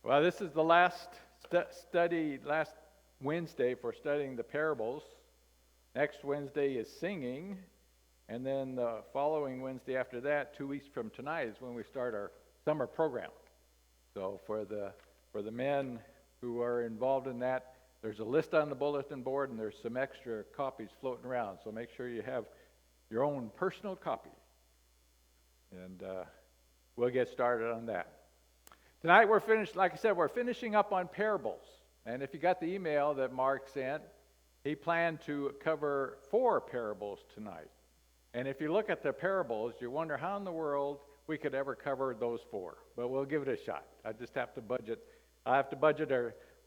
Well, this is the last last Wednesday for studying the parables. Next Wednesday is singing, and then the following Wednesday after that, 2 weeks from tonight, is when we start our summer program. So for the men who are involved in that, there's a list on the bulletin board, and there's some extra copies floating around. So make sure you have your own personal copy, and we'll get started on that. Tonight we're finishing up on parables. And if you got the email that Mark sent, he planned to cover 4 parables tonight. And if you look at the parables, you wonder how in the world we could ever cover those 4. But we'll give it a shot. I just have to budget. I have to budget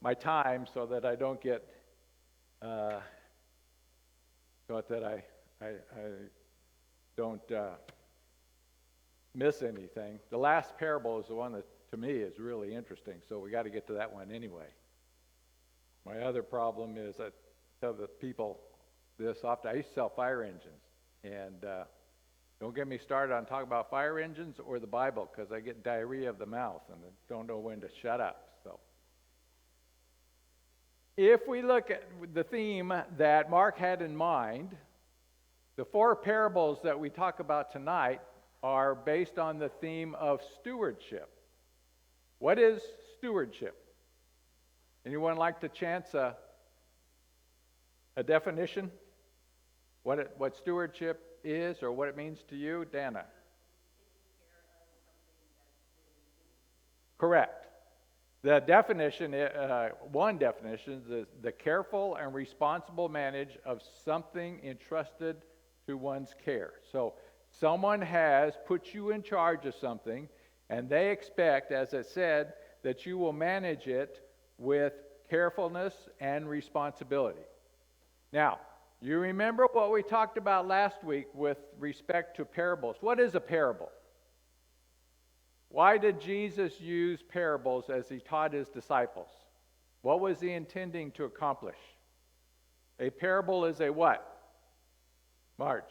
my time so that I don't get, so that I don't miss anything. The last parable is the one that, to me, is really interesting, so we got to get to that one anyway. My other problem is I tell the people this often. I used to sell fire engines, and don't get me started on talking about fire engines or the Bible, because I get diarrhea of the mouth and I don't know when to shut up. So, if we look at the theme that Mark had in mind, the 4 parables that we talk about tonight are based on the theme of stewardship. What is stewardship? Anyone like to chance a definition? What stewardship is, or what it means to you, Dana? Correct. The definition, one definition, is the careful and responsible management of something entrusted to one's care. So someone has put you in charge of something, and they expect, as it said, that you will manage it with carefulness and responsibility. Now, you remember what we talked about last week with respect to parables. What is a parable? Why did Jesus use parables as he taught his disciples? What was he intending to accomplish? A parable is a what? Marge?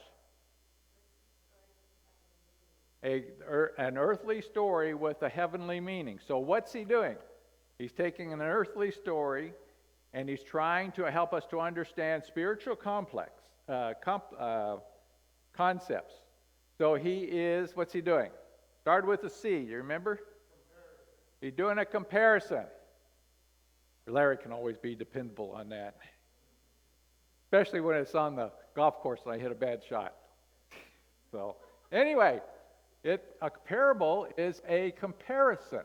An earthly story with a heavenly meaning. So what's he doing? He's taking an earthly story and he's trying to help us to understand spiritual concepts. So what's he doing? Started with a C, you remember? Comparison. He's doing a comparison. Larry can always be dependable on that. Especially when it's on the golf course and I hit a bad shot. So, anyway, a parable is a comparison.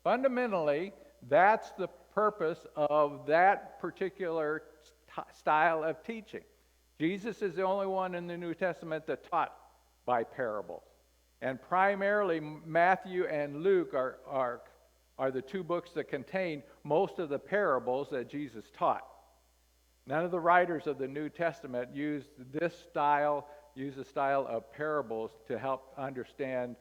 Fundamentally, that's the purpose of that particular style of teaching. Jesus is the only one in the New Testament that taught by parables. And primarily, Matthew and Luke are the 2 books that contain most of the parables that Jesus taught. None of the writers of the New Testament use a style of parables to help understand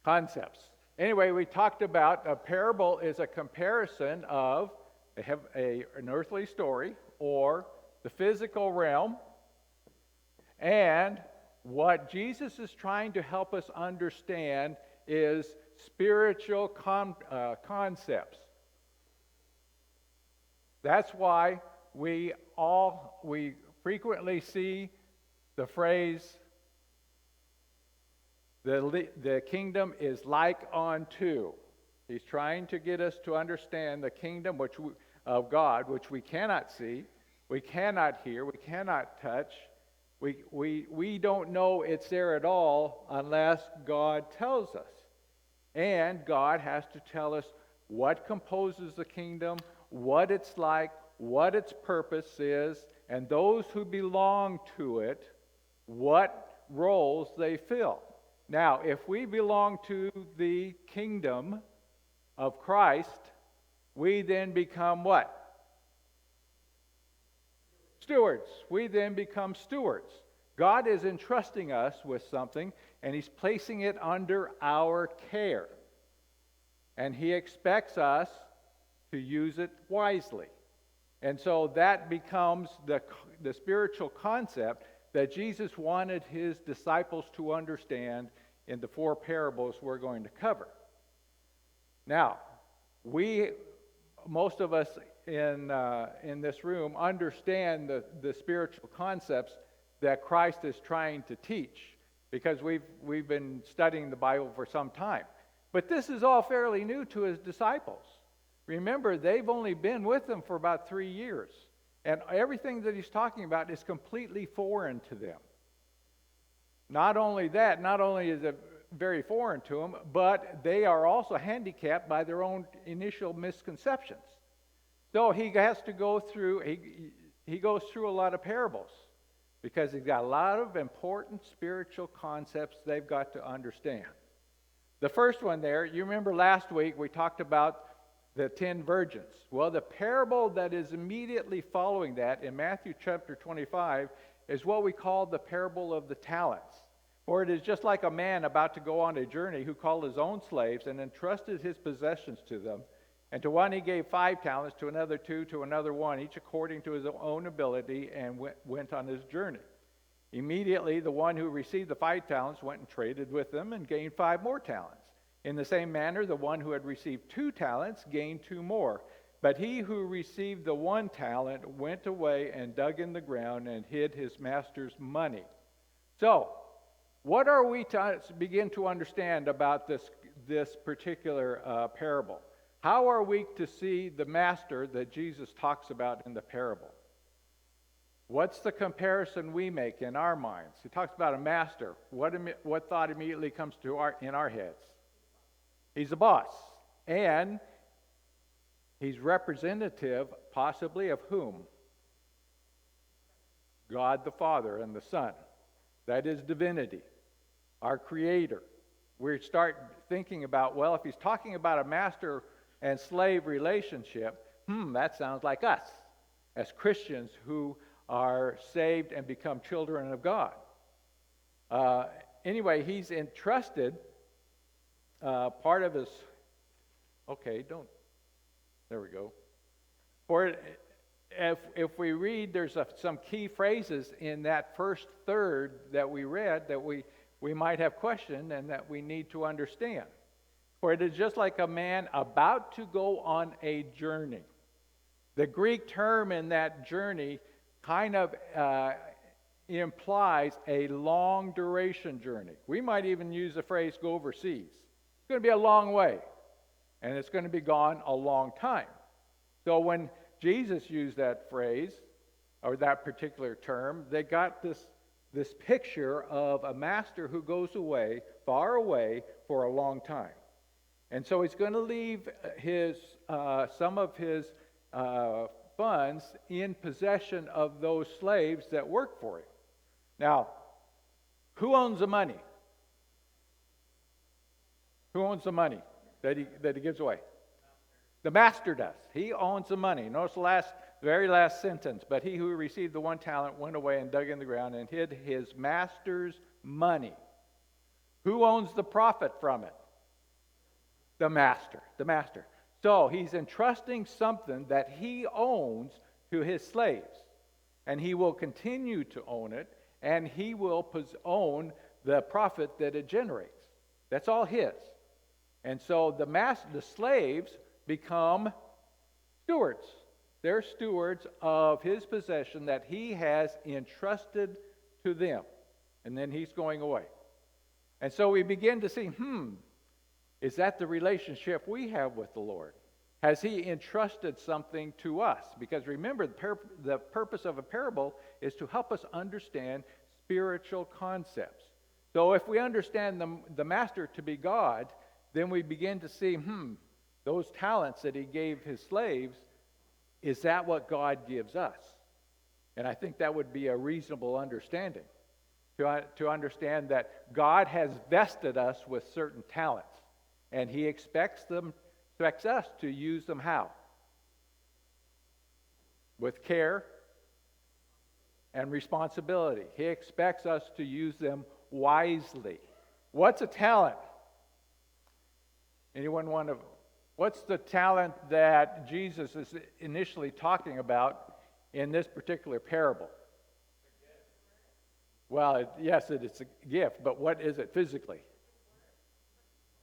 concepts. Anyway, we talked about a parable is a comparison of an earthly story or the physical realm, and what Jesus is trying to help us understand is spiritual concepts. That's why we frequently see the phrase, the kingdom is like unto. He's trying to get us to understand the kingdom of God, which we cannot see, we cannot hear, we cannot touch. We don't know it's there at all unless God tells us. And God has to tell us what composes the kingdom, what it's like, what its purpose is, and those who belong to it, what roles they fill. Now, if we belong to the kingdom of Christ, we then become what? Stewards. We then become stewards. God is entrusting us with something, and he's placing it under our care. And he expects us to use it wisely. And so that becomes the spiritual concept that Jesus wanted his disciples to understand in the 4 parables we're going to cover. Now, most of us in this room understand the spiritual concepts that Christ is trying to teach, because we've been studying the Bible for some time. But this is all fairly new to his disciples. Remember, they've only been with him for about 3 years, and everything that he's talking about is completely foreign to them. Not only that, not only is it very foreign to them, but they are also handicapped by their own initial misconceptions. So he has to go through, he goes through a lot of parables, because he's got a lot of important spiritual concepts they've got to understand. The first one there, you remember last week we talked about the 10 virgins. Well, the parable that is immediately following that in Matthew chapter 25 is what we call the parable of the talents. For it is just like a man about to go on a journey who called his own slaves and entrusted his possessions to them. And to one he gave 5 talents, to another 2, to another 1, each according to his own ability, and went on his journey. Immediately the one who received the 5 talents went and traded with them and gained 5 more talents. In the same manner, the one who had received 2 talents gained 2 more. But he who received the 1 talent went away and dug in the ground and hid his master's money. So, what are we to begin to understand about this particular parable? How are we to see the master that Jesus talks about in the parable? What's the comparison we make in our minds? He talks about a master. What thought immediately comes to in our heads? He's a boss. And he's representative, possibly, of whom? God the Father and the Son. That is divinity, our Creator. We start thinking about, well, if he's talking about a master and slave relationship, that sounds like us as Christians who are saved and become children of God. Anyway, he's entrusted part of his... There we go. If we read, there's some key phrases in that first third that we read that we might have questioned and that we need to understand. For it is just like a man about to go on a journey. The Greek term in that journey kind of implies a long duration journey. We might even use the phrase go overseas. It's going to be a long way, and it's going to be gone a long time. So when Jesus used that phrase, or that particular term, they got this picture of a master who goes away, far away, for a long time. And so he's going to leave some of his funds in possession of those slaves that work for him. Now, who owns the money? Who owns the money that he gives away? The master does. He owns the money. Notice the very last sentence. But he who received the 1 talent went away and dug in the ground and hid his master's money. Who owns the profit from it? The master. The master. So he's entrusting something that he owns to his slaves. And he will continue to own it. And he will own the profit that it generates. That's all his. And so the slaves become stewards. They're stewards of his possession that he has entrusted to them. And then he's going away. And so we begin to see, is that the relationship we have with the Lord? Has he entrusted something to us? Because remember, the purpose of a parable is to help us understand spiritual concepts. So if we understand the master to be God, then we begin to see, those talents that he gave his slaves, is that what God gives us? And I think that would be a reasonable understanding, to understand that God has vested us with certain talents, and he expects us to use them how? With care and responsibility. He expects us to use them wisely. What's a talent? What's the talent that Jesus is initially talking about in this particular parable? Well, yes, it's a gift, but what is it physically?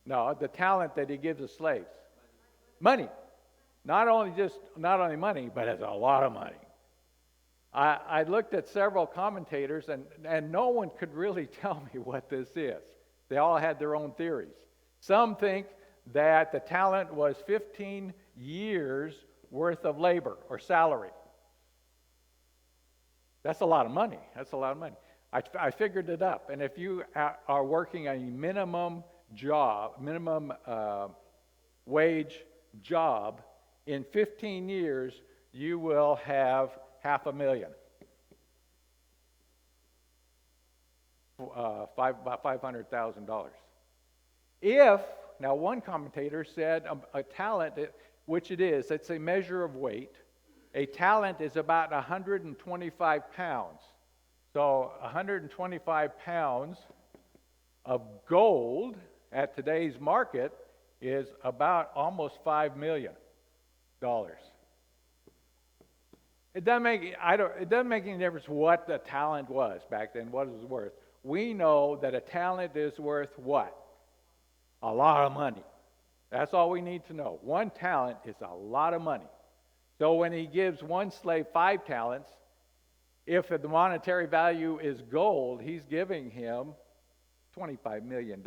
No, the talent that he gives the slaves. Money. Not only money, but it's a lot of money. I looked at several commentators, and no one could really tell me what this is. They all had their own theories. Some think that the talent was 15 years worth of labor or salary. That's a lot of money. That's a lot of money. I figured it up. And if you are working a minimum job, minimum wage job, in 15 years, you will have $500,000. About $500,000. Now one commentator said a talent, which it is, it's a measure of weight. A talent is about 125 pounds. So 125 pounds of gold at today's market is about almost $5 million. It doesn't make any difference what the talent was back then, what it was worth. We know that a talent is worth what? A lot of money. That's all we need to know. One talent is a lot of money. So when he gives one slave 5 talents, if the monetary value is gold, he's giving him $25 million.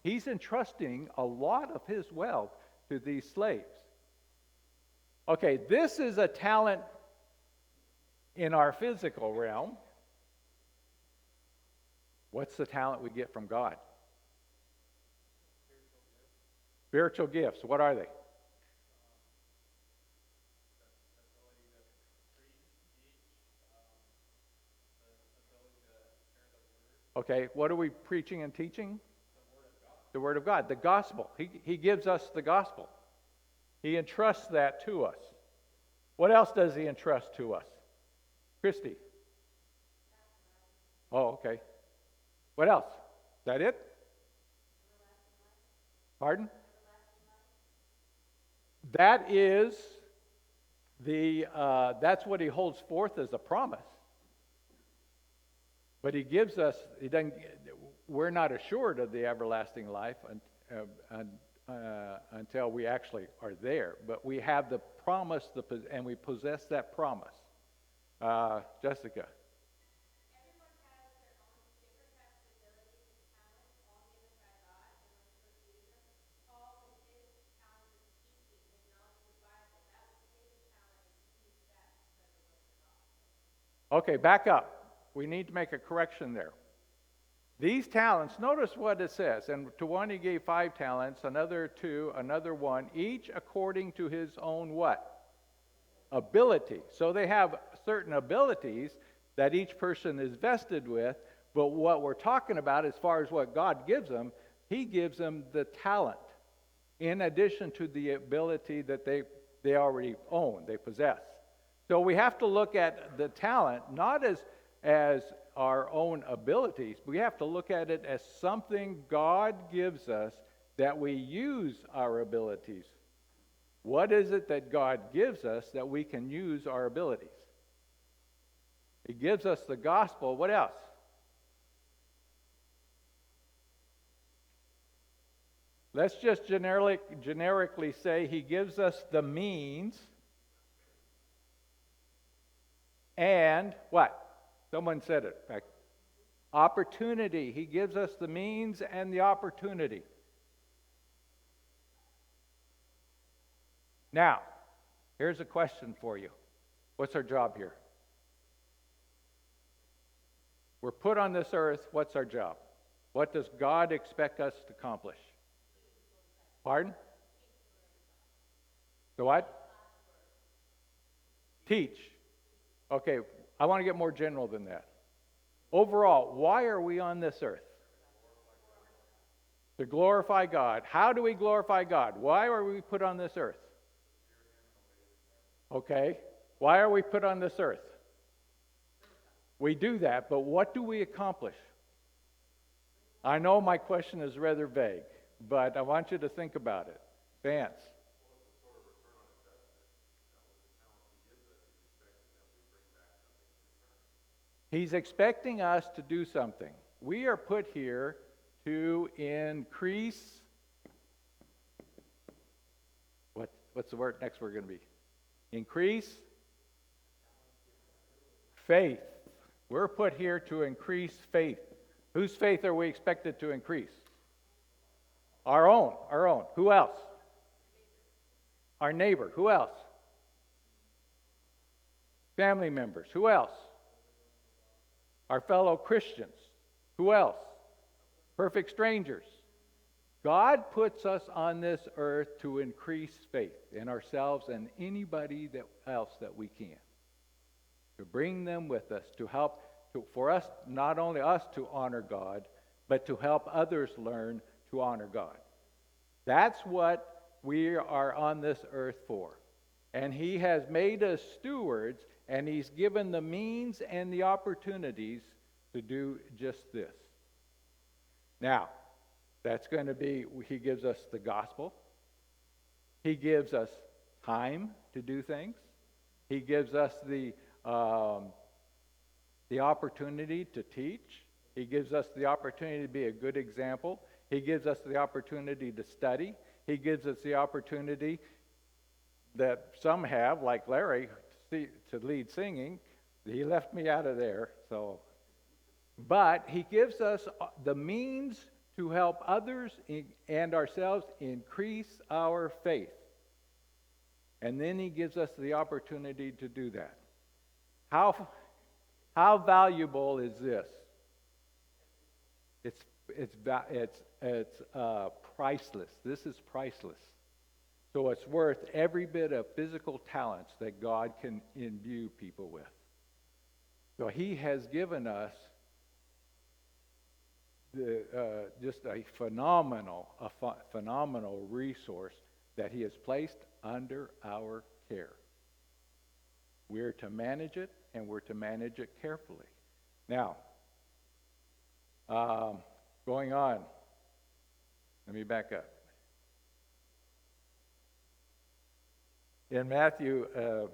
He's entrusting a lot of his wealth to these slaves. Okay, this is a talent in our physical realm. What's the talent we get from God? Spiritual gifts. What are they? Okay, what are we preaching and teaching? The Word of God. The gospel. He gives us the gospel. He entrusts that to us. What else does he entrust to us? Christy. Oh, okay. What else? Is that it? Pardon? That is that's what he holds forth as a promise. But he gives us, we're not assured of the everlasting life until we actually are there. But we have the promise, and we possess that promise. Jessica. Everyone has their own different types of abilities and talents, all given by God, and we're supposed to use them. Paul, with his talent of teaching, his knowledge of the Bible, that was his talent, and he used that to spread the word of the gospel. Okay, back up. We need to make a correction there. These talents, notice what it says. And to one he gave 5 talents, another 2, another 1, each according to his own what? Ability. So they have certain abilities that each person is vested with, but what we're talking about as far as what God gives them, he gives them the talent in addition to the ability that they already own, they possess. So we have to look at the talent not as our own abilities. We have to look at it as something God gives us that we use our abilities. What is it that God gives us that we can use our abilities? He gives us the gospel. What else? Let's just generically say he gives us the means and what? Someone said it. In fact, opportunity. He gives us the means and the opportunity. Now, here's a question for you. What's our job here? We're put on this earth. What's our job? What does God expect us to accomplish? Pardon? The what? Teach. Okay, I want to get more general than that. Overall, why are we on this earth? To glorify God. How do we glorify God? Why are we put on this earth? Okay, why are we put on this earth? We do that, but what do we accomplish? I know my question is rather vague, but I want you to think about it. Vance. He's expecting us to do something. We are put here to increase what's the word next we're going to be? Increase faith. We're put here to increase faith. Whose faith are we expected to increase? Our own. Who else? Our neighbor. Who else? Family members. Who else? Our fellow Christians. Who else? Perfect strangers. God puts us on this earth to increase faith in ourselves and anybody else that we can. To bring them with us, to help, for us, not only us to honor God, but to help others learn to honor God. That's what we are on this earth for. And He has made us stewards, and He's given the means and the opportunities to do just this. Now, that's going to be, He gives us the gospel. He gives us time to do things. He gives us the opportunity to teach. He gives us the opportunity to be a good example. He gives us the opportunity to study. He gives us the opportunity that some have, like Larry, to lead singing. He left me out of there. But He gives us the means to help others and ourselves increase our faith. And then He gives us the opportunity to do that. How valuable is this? It's priceless. This is priceless. So it's worth every bit of physical talents that God can imbue people with. So He has given us just a phenomenal resource that He has placed under our care. We're to manage it, and we're to manage it carefully. Now, going on, let me back up. In Matthew, that's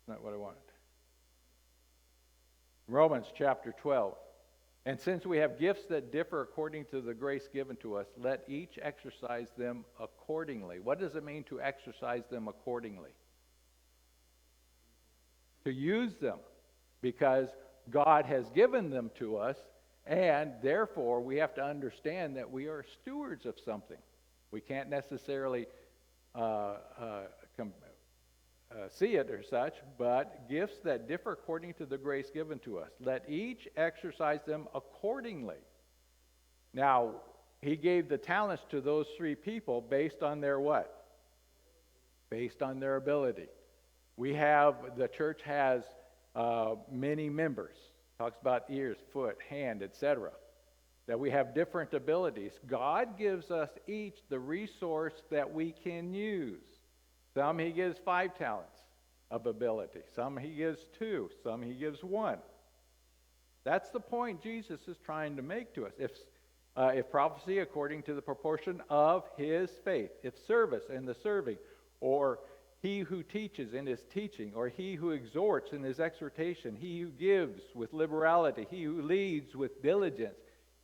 not what I wanted. Romans chapter 12. And since we have gifts that differ according to the grace given to us, let each exercise them accordingly. What does it mean to exercise them accordingly? To use them, because God has given them to us, and therefore we have to understand that we are stewards of something. We can't necessarily see it or such, but gifts that differ according to the grace given to us. Let each exercise them accordingly. Now, He gave the talents to those three people based on their what? Based on their ability. The church has many members. Talks about ears, foot, hand, etc. That we have different abilities. God gives us each the resource that we can use. Some He gives 5 talents of ability. Some He gives 2. Some He gives 1. That's the point Jesus is trying to make to us. If prophecy according to the proportion of His faith. If service in the serving. Or he who teaches in his teaching. Or he who exhorts in his exhortation. He who gives with liberality. He who leads with diligence.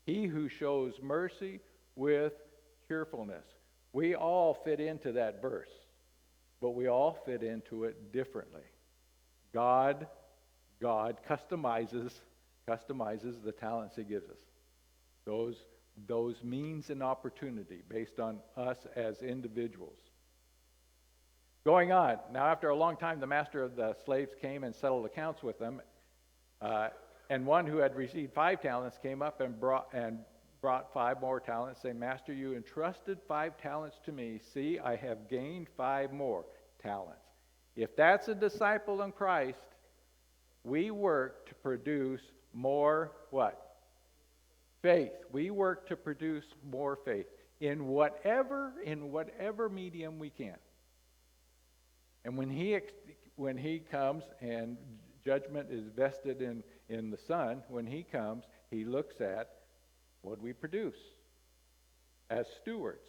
He who shows mercy with cheerfulness. We all fit into that verse. But we all fit into it differently. God customizes the talents He gives us. Those means and opportunity based on us as individuals. Going on. Now, after a long time, the master of the slaves came and settled accounts with them. And one who had received 5 talents came up and brought 5 more talents, saying, Master, you entrusted 5 talents to me. See, I have gained 5 more talents. If that's a disciple in Christ, we work to produce more what? Faith. We work to produce more faith in whatever medium we can. And when he comes and judgment is vested in the Son, when He comes, He looks at what we produce as stewards.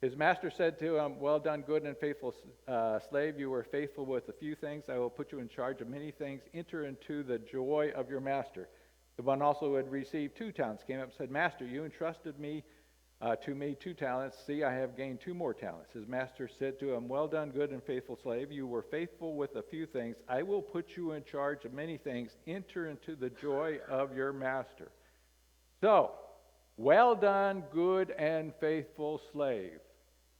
His master said to him, well done, good and faithful slave. You were faithful with a few things. I will put you in charge of many things. Enter into the joy of your master. The one also who had received 2 talents came up and said, Master, you entrusted me to me 2 talents. See, I have gained 2 more talents. His master said to him, well done, good and faithful slave. You were faithful with a few things. I will put you in charge of many things. Enter into the joy of your master. So, well done, good and faithful slave.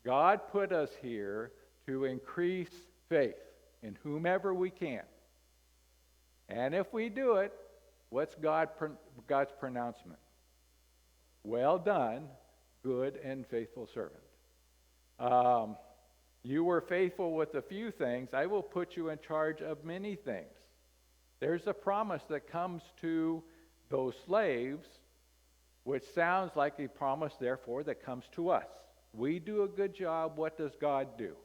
God put us here to increase faith in whomever we can. And if we do it, what's God's pronouncement? Well done, good and faithful servant. You were faithful with a few things. I will put you in charge of many things. There's a promise that comes to those slaves, which sounds like a promise, therefore, that comes to us. We do a good job. What does God do?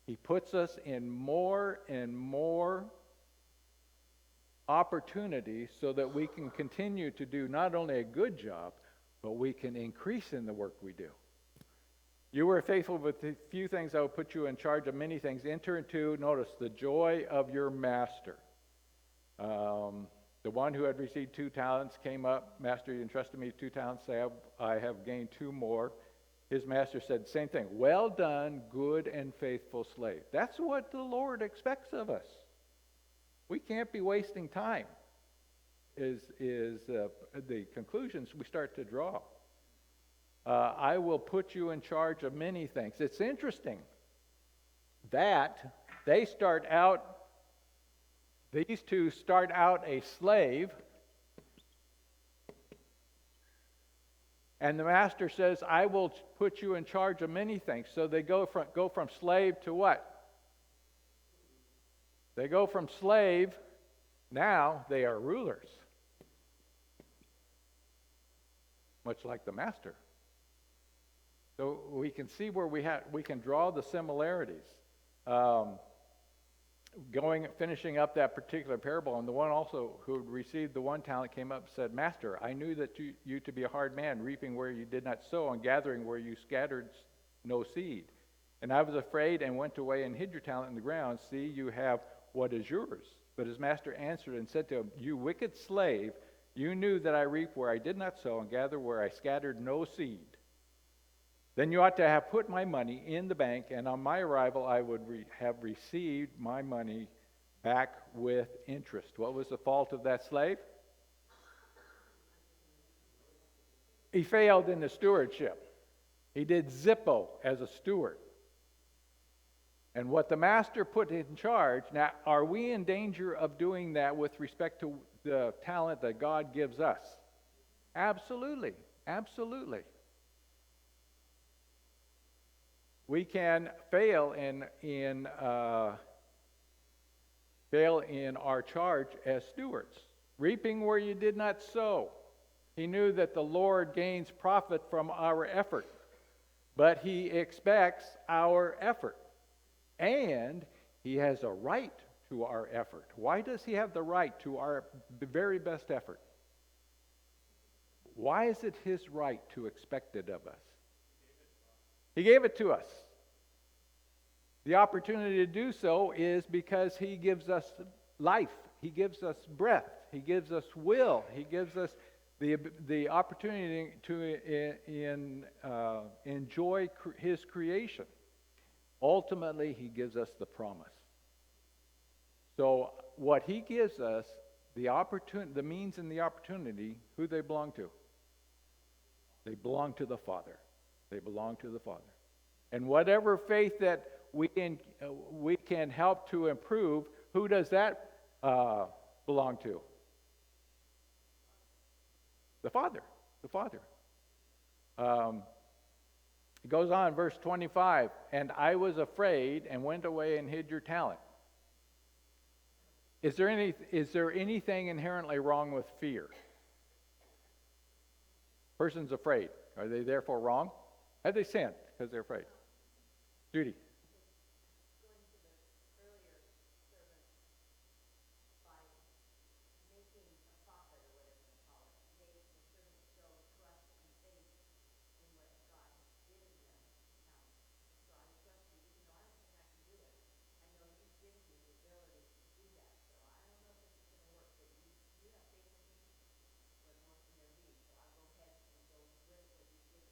He puts us in more and more opportunities so that we can continue to do not only a good job, but we can increase in the work we do. You were faithful with a few things. I will put you in charge of many things. Enter into, notice, the joy of your master. The one who had received 2 talents came up. Master, you entrusted me 2 talents. I have gained 2 more. His master said, same thing. Well done, good and faithful slave. That's what the Lord expects of us. We can't be wasting time, is the conclusions we start to draw. I will put you in charge of many things. It's interesting that these 2 start out a slave, and the master says, I will put you in charge of many things. So they go from slave to what? They go from slave, now they are rulers. Much like the master. So we can see where we can draw the similarities. Finishing up that particular parable, and the one also who received the 1 talent came up and said, Master, I knew that you to be a hard man, reaping where you did not sow and gathering where you scattered no seed. And I was afraid and went away and hid your talent in the ground. See, you have what is yours. But his master answered and said to him, you wicked slave, you knew that I reap where I did not sow and gather where I scattered no seed. Then you ought to have put my money in the bank, and on my arrival I would have received my money back with interest. What was the fault of that slave? He failed in the stewardship. He did Zippo as a steward. And what the master put in charge, now are we in danger of doing that with respect to the talent that God gives us? Absolutely, absolutely. We can fail in our charge as stewards. Reaping where you did not sow. He knew that the Lord gains profit from our effort, but he expects our effort. And he has a right to our effort. Why does he have the right to our very best effort? Why is it his right to expect it of us? He gave it to us. The opportunity to do so is because he gives us life. He gives us breath. He gives us will. He gives us the opportunity to enjoy his creation. Ultimately, he gives us the promise. So what he gives us, the means and the opportunity, who they belong to? They belong to the Father. They belong to the Father. And whatever faith that we can help to improve, who does that belong to? The Father. The Father. It goes on, verse 25, and I was afraid and went away and hid your talent. Is there anything inherently wrong with fear? Person's afraid. Are they therefore wrong? Have they sinned because they're afraid? Judy. Going to the earlier servant by making a profit or whatever you call it, the servant showed trust and faith in what God has given them talent. So I trust you, even though I don't think I can do it. I know you've given me the ability to do that. So I don't know if this is going to work, but you have faith in me. What more can there be? So I'll go ahead and go with what you've given me.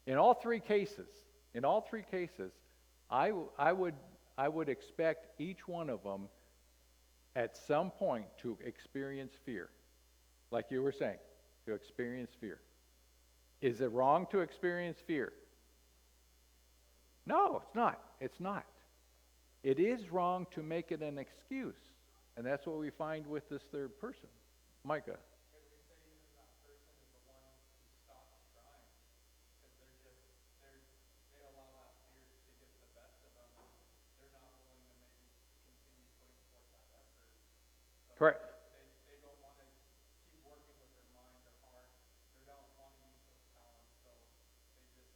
In all three cases, I would expect each one of them at some point to experience fear. Like you were saying, to experience fear. Is it wrong to experience fear? No, it's not. It's not. It is wrong to make it an excuse. And that's what we find with this third person. Micah. Could we say even that person is the one who stops trying? Because they allow that fear to get the best of them, and they're not willing to maybe continue putting forth that effort. So Correct. they don't want to keep working with their mind, their heart. They don't want to use those talents, so they just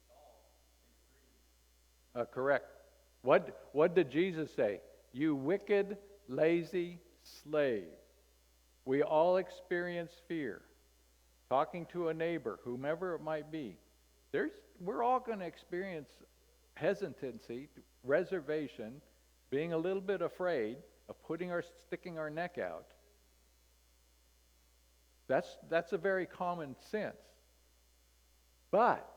stall, they freeze. Correct. What did Jesus say? You wicked, lazy slave. We all experience fear. Talking to a neighbor, whomever it might be. We're all going to experience hesitancy, reservation, being a little bit afraid of sticking our neck out. That's a very common sense. But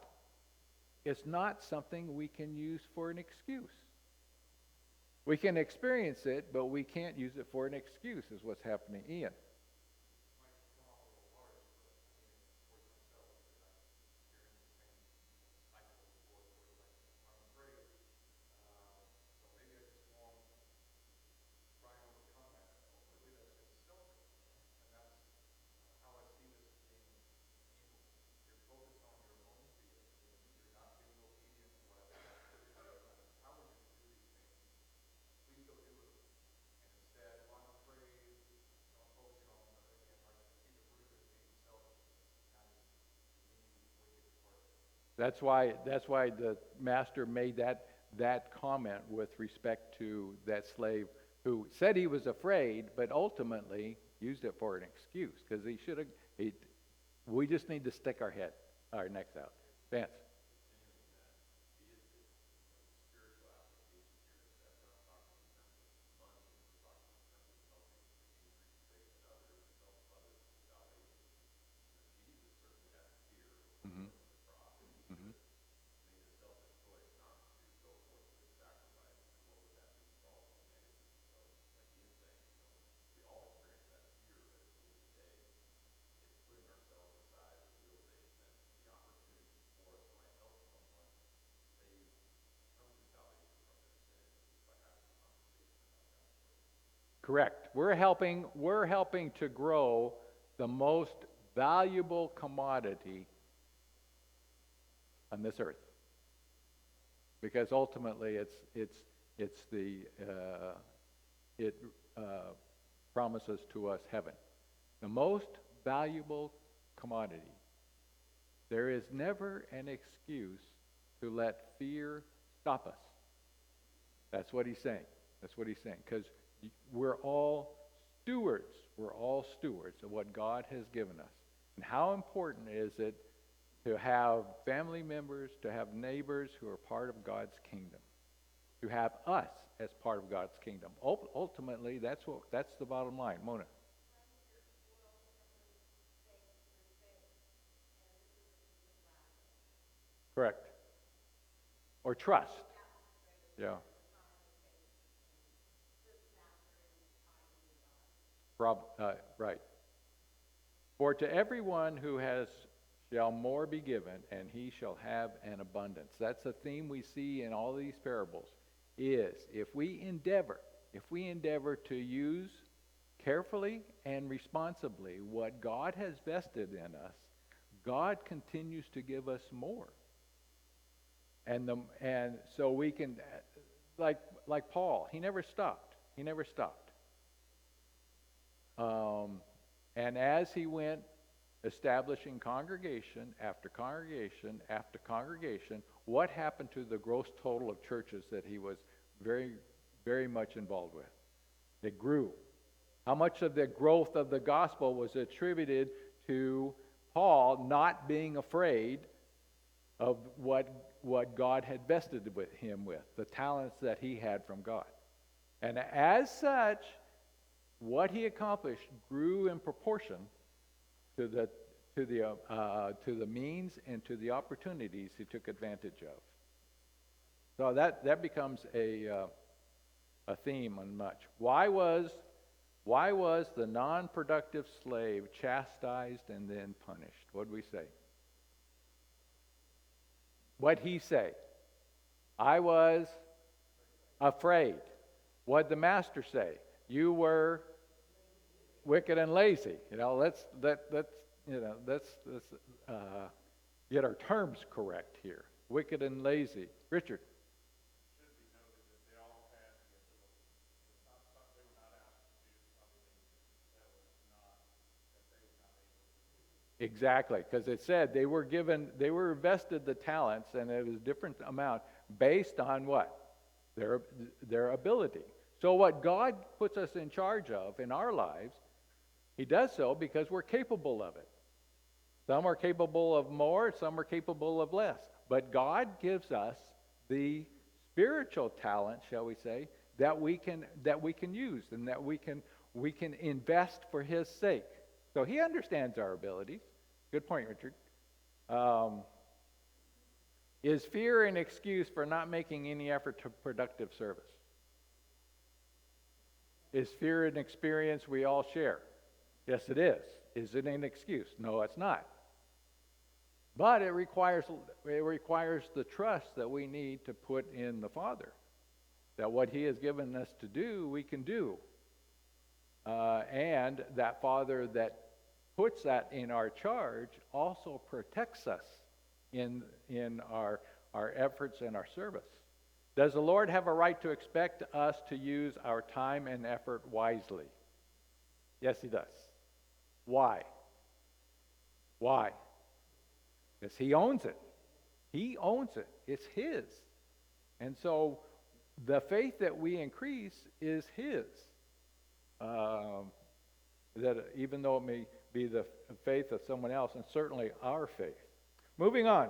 it's not something we can use for an excuse. We can experience it, but we can't use it for an excuse, is what's happening. Ian. That's why the master made that comment with respect to that slave who said he was afraid, but ultimately used it for an excuse because he should have. We just need to stick our necks out. Vance. Correct. We're helping to grow the most valuable commodity on this earth. Because ultimately it promises to us heaven. The most valuable commodity. There is never an excuse to let fear stop us. That's what he's saying. Because we're all stewards. We're all stewards of what God has given us. And how important is it to have family members, to have neighbors who are part of God's kingdom, to have us as part of God's kingdom. Ultimately, that's the bottom line. Mona. Correct. Or trust. Yeah. Right. For to everyone who has shall more be given, and he shall have an abundance. That's a theme we see in all these parables, is if we endeavor to use carefully and responsibly what God has vested in us, God continues to give us more. And so we can, like Paul, he never stopped. And as he went establishing congregation after congregation after congregation, what happened to the gross total of churches that he was very, very much involved with? They grew. How much of the growth of the gospel was attributed to Paul not being afraid of what God had vested with him with, the talents that he had from God? And as such, what he accomplished grew in proportion to to the means and to the opportunities he took advantage of. So that becomes a theme on much. Why was the non-productive slave chastised and then punished? What did we say? What'd he say? I was afraid. What'd the master say? You were wicked and lazy. Let's get our terms correct here. Wicked and lazy. Richard. Should be noted that they all had the ability. They were not asked to do something that was not, that they were not able to do. Exactly, because it said they were vested the talents, and it was a different amount based on what? Their ability. So what God puts us in charge of in our lives, he does so because we're capable of it. Some are capable of more, some are capable of less. But God gives us the spiritual talent, shall we say, that we can use and that we can invest for his sake. So he understands our abilities. Good point, Richard. Is fear an excuse for not making any effort to productive service? Is fear an experience we all share? Yes, it is. Is it an excuse? No, it's not. But it requires the trust that we need to put in the Father. That what he has given us to do, we can do. And that Father that puts that in our charge also protects us in our efforts and our service. Does the Lord have a right to expect us to use our time and effort wisely? Yes, he does. Why? Why? Because he owns it. He owns it. It's his. And so the faith that we increase is his. That even though it may be the faith of someone else, and certainly our faith. Moving on.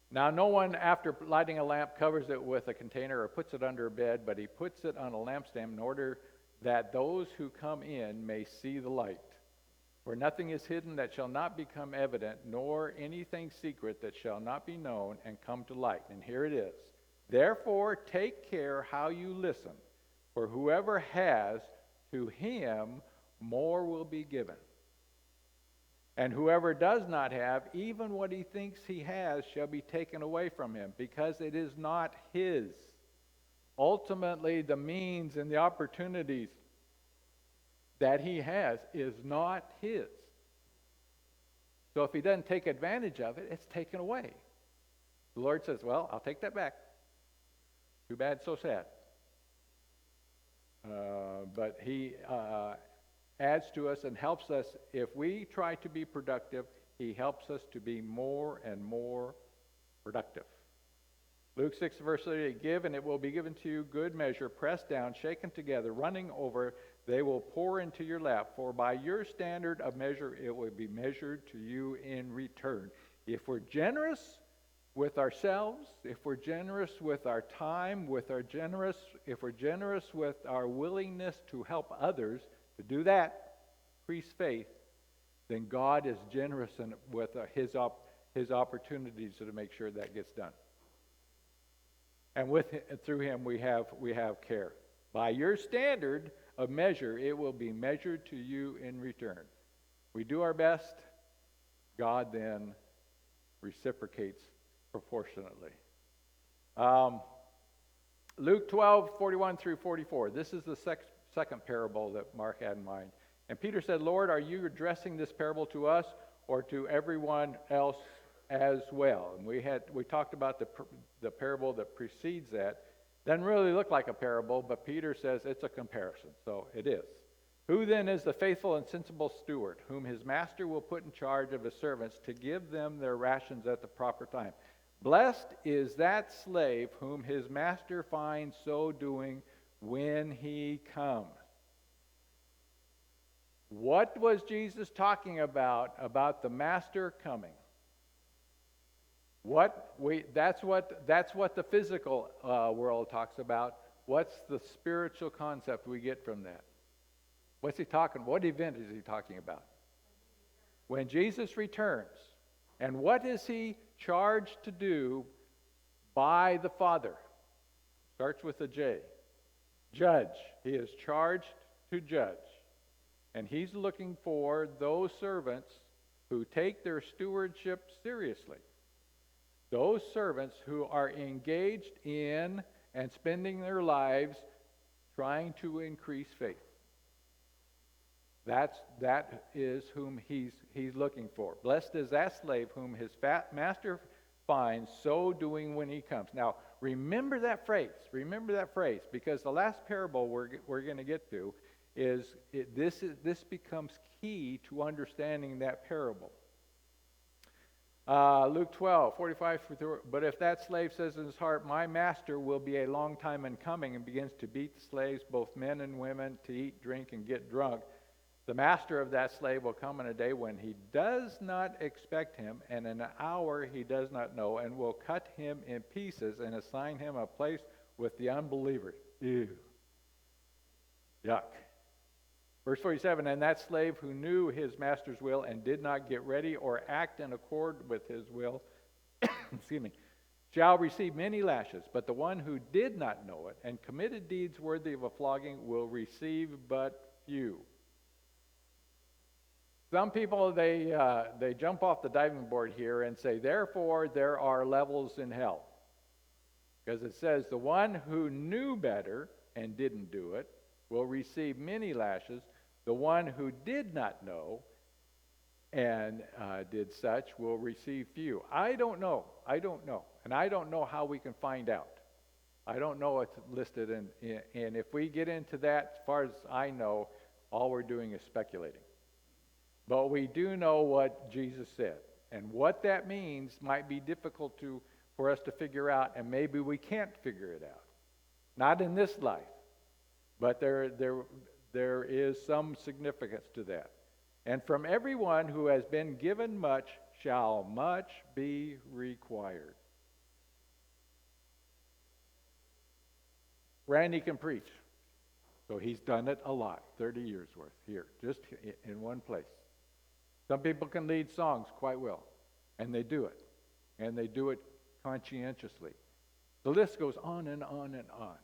Now, no one, after lighting a lamp, covers it with a container or puts it under a bed, but he puts it on a lampstand in order that those who come in may see the light. For nothing is hidden that shall not become evident, nor anything secret that shall not be known and come to light. And here it is. Therefore, take care how you listen, for whoever has, to him more will be given. And whoever does not have, even what he thinks he has shall be taken away from him, because it is not his. Ultimately, the means and the opportunities that he has is not his. So if he doesn't take advantage of it, it's taken away. The Lord says, well, I'll take that back. Too bad, so sad. But he adds to us and helps us. If we try to be productive, he helps us to be more and more productive. Luke 6, verse 38, give, and it will be given to you, good measure, pressed down, shaken together, running over, they will pour into your lap. For by your standard of measure, it will be measured to you in return. If we're generous with ourselves, if we're generous with our time, if we're generous with our willingness to help others, to do that, increase faith, then God is generous with his opportunities to make sure that gets done. And through him we have care. By your standard of measure, it will be measured to you in return. We do our best, God then reciprocates proportionately. Luke 12, 41 through 44. This is the second parable that Mark had in mind. And Peter said, Lord, are you addressing this parable to us or to everyone else as well? And we talked about the parable that precedes that. Doesn't really look like a parable, but Peter says it's a comparison. So it is. Who then is the faithful and sensible steward, whom his master will put in charge of his servants to give them their rations at the proper time? Blessed is that slave whom his master finds so doing when he comes. What was Jesus talking about the master coming? That's what the physical world talks about. What's the spiritual concept we get from that? What's he talking? What event is he talking about? when Jesus returns. And what is he charged to do by the Father? Starts with a J. Judge. He is charged to judge. And he's looking for those servants who take their stewardship seriously. Those servants who are engaged in and spending their lives trying to increase faith. That is whom he's looking for. Blessed is that slave whom his master finds so doing when he comes. Now, remember that phrase. Remember that phrase, because the last parable we're going to get to this becomes key to understanding that parable. Luke 12:45. But if that slave says in his heart, my master will be a long time in coming, and begins to beat the slaves, both men and women, to eat, drink, and get drunk, the master of that slave will come in a day when he does not expect him, and in an hour he does not know, and will cut him in pieces and assign him a place with the unbelievers. Ew. Yuck. Verse 47, and that slave who knew his master's will and did not get ready or act in accord with his will, excuse me, shall receive many lashes. But the one who did not know it and committed deeds worthy of a flogging will receive but few. Some people, they jump off the diving board here and say, therefore, there are levels in hell. Because it says, the one who knew better and didn't do it will receive many lashes. The one who did not know and did such will receive few. I don't know. And I don't know how we can find out. I don't know what's listed in, and if we get into that, as far as I know, all we're doing is speculating. But we do know what Jesus said. And what that means might be difficult for us to figure out, and maybe we can't figure it out. Not in this life. But there is some significance to that. And from everyone who has been given much shall much be required. Randy can preach. So he's done it a lot, 30 years worth here, just in one place. Some people can lead songs quite well, and they do it. And they do it conscientiously. The list goes on and on and on.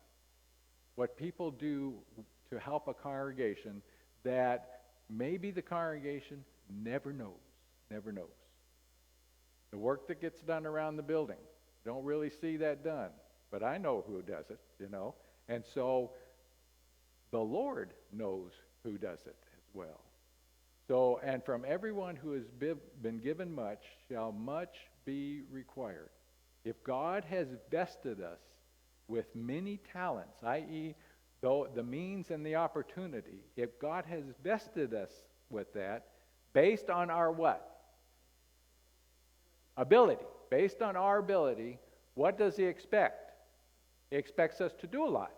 What people do to help a congregation that maybe the congregation never knows. The work that gets done around the building, don't really see that done. But I know who does it, And so the Lord knows who does it as well. So, and from everyone who has been given much shall much be required. If God has vested us with many talents, i.e., though the means and the opportunity, if God has vested us with that, based on our what? Ability. Based on our ability, what does he expect? He expects us to do a lot,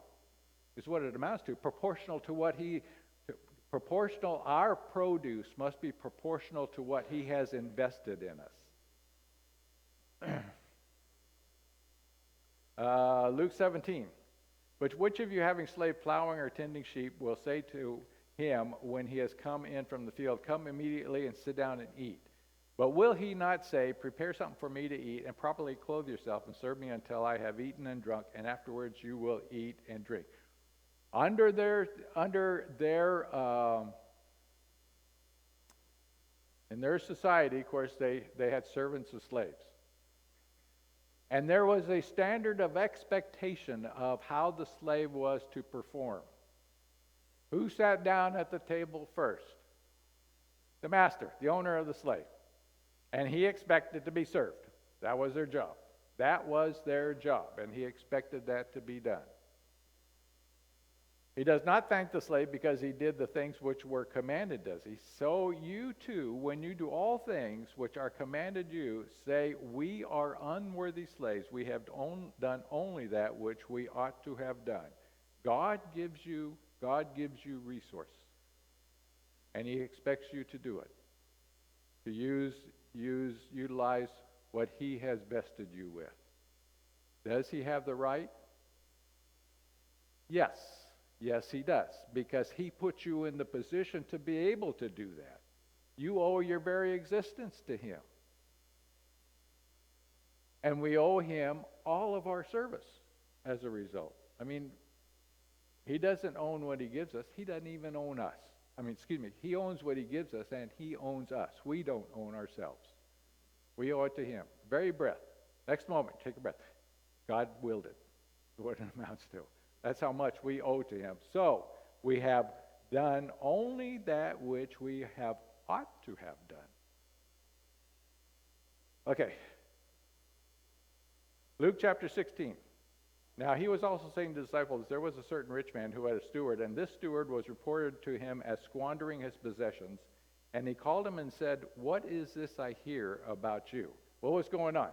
is what it amounts to, proportional to what our produce must be proportional to what he has invested in us. Luke 17. But which of you having slave plowing or tending sheep will say to him when he has come in from the field, come immediately and sit down and eat? But will he not say, prepare something for me to eat and properly clothe yourself and serve me until I have eaten and drunk, and afterwards you will eat and drink? In their society, of course, they had servants as slaves. And there was a standard of expectation of how the slave was to perform. Who sat down at the table first? The master, the owner of the slave. And he expected to be served. That was their job. And he expected that to be done. He does not thank the slave because he did the things which were commanded, does he? So you too, when you do all things which are commanded you, say, we are unworthy slaves. We have done only that which we ought to have done. God gives you resource. And he expects you to do it. To utilize what he has vested you with. Does he have the right? Yes, he does, because he put you in the position to be able to do that. You owe your very existence to him. And we owe him all of our service as a result. I mean, he doesn't own what he gives us. He doesn't even own us. He owns what he gives us, and he owns us. We don't own ourselves. We owe it to him. Very breath. Next moment, take a breath. God willed it. That's what it amounts to. That's how much we owe to him. So, we have done only that which we have ought to have done. Okay. Luke chapter 16. Now he was also saying to the disciples, there was a certain rich man who had a steward, and this steward was reported to him as squandering his possessions. And he called him and said, what is this I hear about you? What was going on?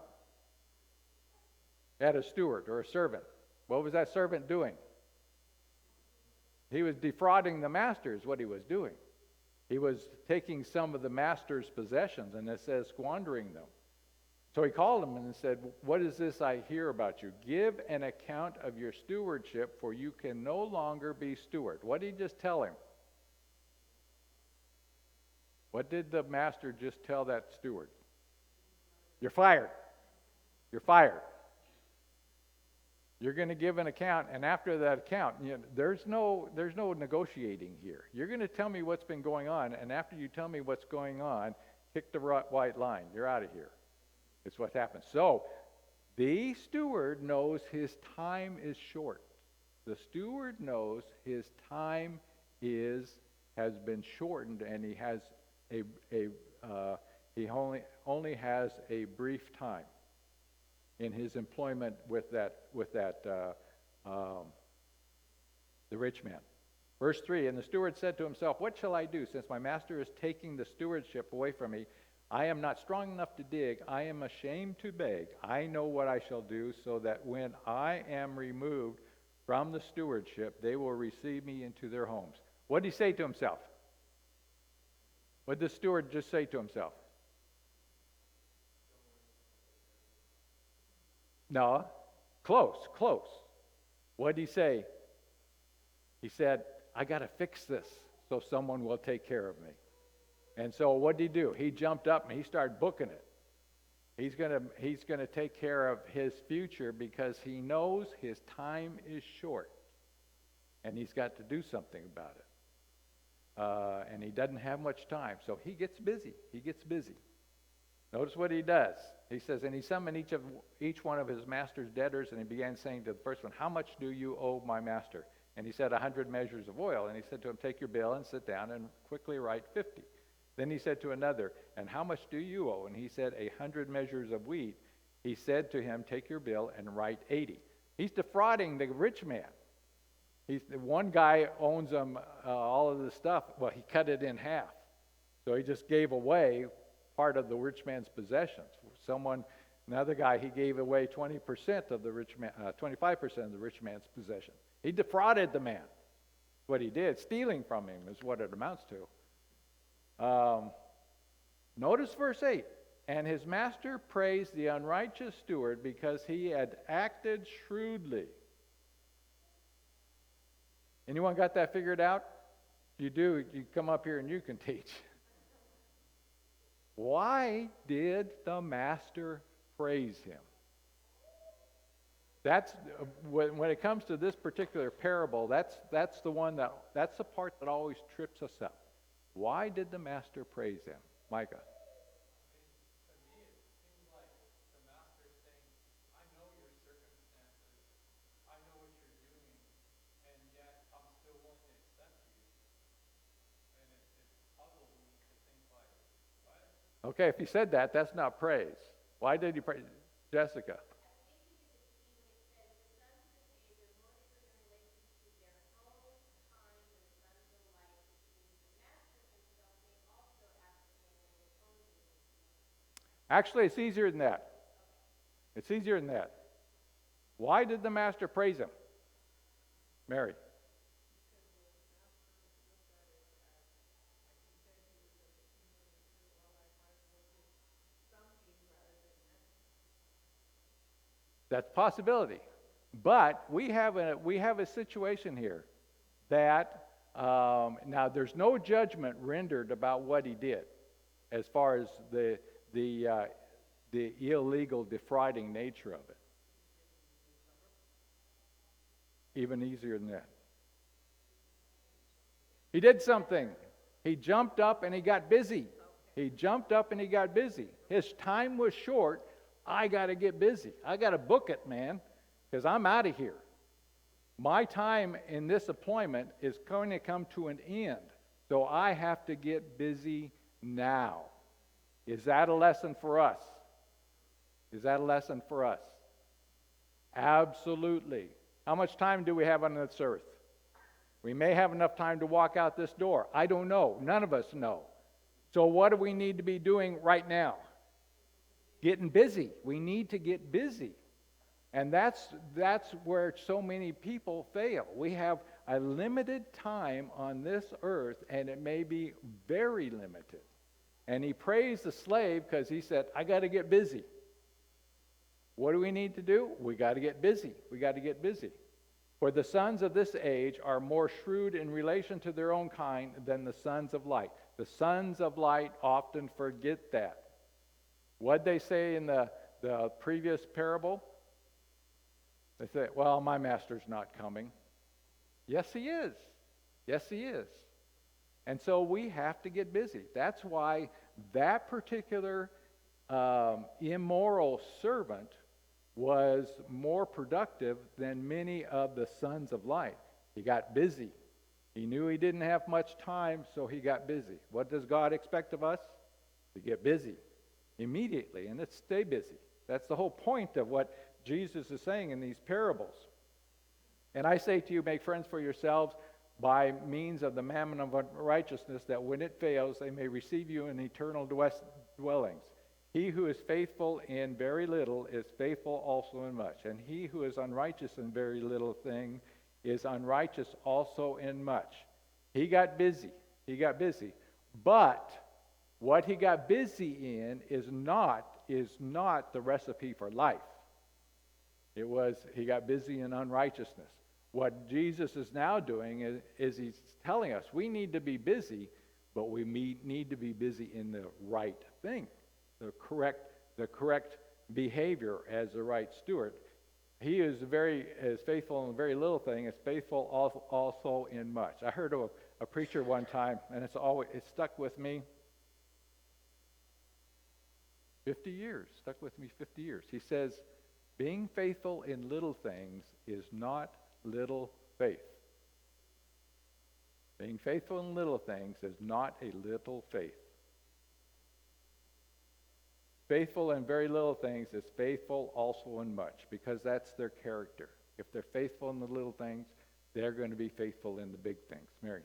He had a steward or a servant. What was that servant doing? He was defrauding the master is what he was doing. He was taking some of the master's possessions, and it says squandering them. So he called him and said, what is this I hear about you? Give an account of your stewardship, for you can no longer be steward. What did he just tell him? What did the master just tell that steward? You're fired. You're fired. You're going to give an account, and after that account, there's no negotiating here. You're going to tell me what's been going on, and after you tell me what's going on, kick the white line. You're out of here. It's what happens. So, the steward knows his time is short. The steward knows his time has been shortened, and he has he only has a brief time in his employment with the rich man. Verse 3, and the steward said to himself, what shall I do, since my master is taking the stewardship away from me? I am not strong enough to dig. I am ashamed to beg. I know what I shall do, so that when I am removed from the stewardship, they will receive me into their homes. What did he say to himself? What did the steward just say to himself? No, close. What did he say? He said, I got to fix this so someone will take care of me. And so what did he do? He jumped up and he started booking it. He's going to take care of his future because he knows his time is short. And he's got to do something about it. And he doesn't have much time. So he gets busy. Notice what he does. He says, and he summoned each one of his master's debtors, and he began saying to the first one, how much do you owe my master? And he said, 100 measures of oil. And he said to him, take your bill and sit down and quickly write 50. Then he said to another, and how much do you owe? And he said, 100 measures of wheat. He said to him, take your bill and write 80. He's defrauding the rich man. One guy owns him all of the stuff. Well, he cut it in half. So he just gave away part of the rich man's possessions. Another guy, he gave away 20% of the rich man, 25% of the rich man's possession. He defrauded the man. What he did, stealing from him, is what it amounts to. Notice verse 8. And his master praised the unrighteous steward because he had acted shrewdly. Anyone got that figured out? If you do, you come up here and you can teach. Why did the master praise him? That's when it comes to this particular parable, that's the part that always trips us up. Why did the master praise him? Micah. To me, it seems like the master is saying, I know your circumstances, I know what you're doing, and yet I'm still willing to accept you. And it puzzles me to think like, what? Okay, if he said that, that's not praise. Why did he praise? Jessica. Actually, it's easier than that. Why did the master praise him? Mary. That's a possibility. But we have a situation here that now there's no judgment rendered about what he did. as far as the illegal defrauding nature of it. Even easier than that. He did something. He jumped up and he got busy. He jumped up and he got busy. His time was short. I got to get busy. I got to book it, man, because I'm out of here. My time in this employment is going to come to an end, so I have to get busy now. Is that a lesson for us? Is that a lesson for us? Absolutely. How much time do we have on this earth? We may have enough time to walk out this door. I don't know. None of us know. So what do we need to be doing right now? Getting busy. We need to get busy. And that's where so many people fail. We have a limited time on this earth, and it may be very limited. And he praised the slave because he said, I got to get busy. What do we need to do? We got to get busy. We got to get busy. For the sons of this age are more shrewd in relation to their own kind than the sons of light. The sons of light often forget that. What'd they say in the previous parable? They say, well, my master's not coming. Yes, he is. Yes, he is. And so we have to get busy. That's why that particular immoral servant was more productive than many of the sons of light. He got busy. He knew he didn't have much time, so he got busy. What does God expect of us? To get busy immediately, and to stay busy. That's the whole point of what Jesus is saying in these parables. And I say to you, make friends for yourselves by means of the mammon of righteousness, that when it fails, they may receive you in eternal dwellings. He who is faithful in very little is faithful also in much. And he who is unrighteous in very little thing is unrighteous also in much. He got busy. He got busy. But what he got busy in is not the recipe for life. He got busy in unrighteousness. What Jesus is now doing is he's telling us we need to be busy, but we need to be busy in the right thing. The correct behavior as the right steward. He is as faithful in a very little thing, as faithful also in much. I heard of a preacher one time, and it stuck with me 50 years. Stuck with me 50 years. He says, being faithful in little things is not little faith. Being faithful in little things is not a little faith. Faithful in very little things is faithful also in much, because that's their character. If they're faithful in the little things, they're going to be faithful in the big things. Mary.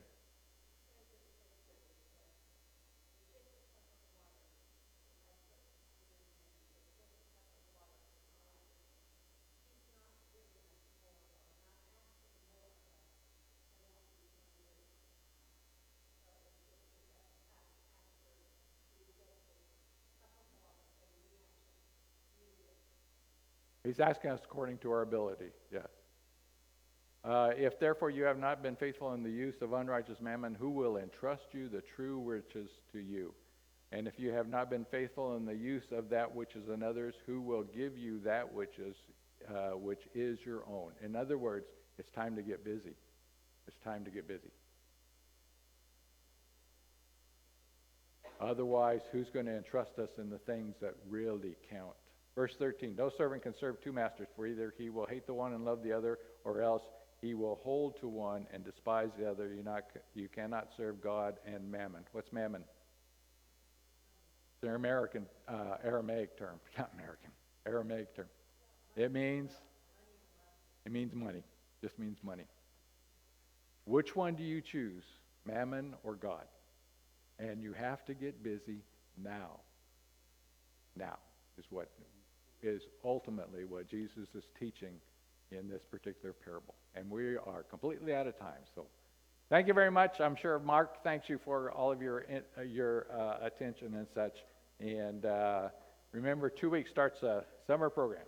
He's asking us according to our ability, yes. If therefore you have not been faithful in the use of unrighteous mammon, who will entrust you the true riches to you? And if you have not been faithful in the use of that which is another's, who will give you that which is your own? In other words, it's time to get busy. It's time to get busy. Otherwise, who's going to entrust us in the things that really count? Verse 13, no servant can serve two masters, for either he will hate the one and love the other, or else he will hold to one and despise the other. You cannot serve God and mammon. What's mammon? It's an Aramaic term. Not American. Aramaic term. It means money. Just means money. Which one do you choose? Mammon or God? And you have to get busy now. Now is ultimately what Jesus is teaching in this particular parable. And we are completely out of time. So thank you very much. I'm sure Mark thanks you for all of your attention and such. And remember, 2 weeks starts a summer program.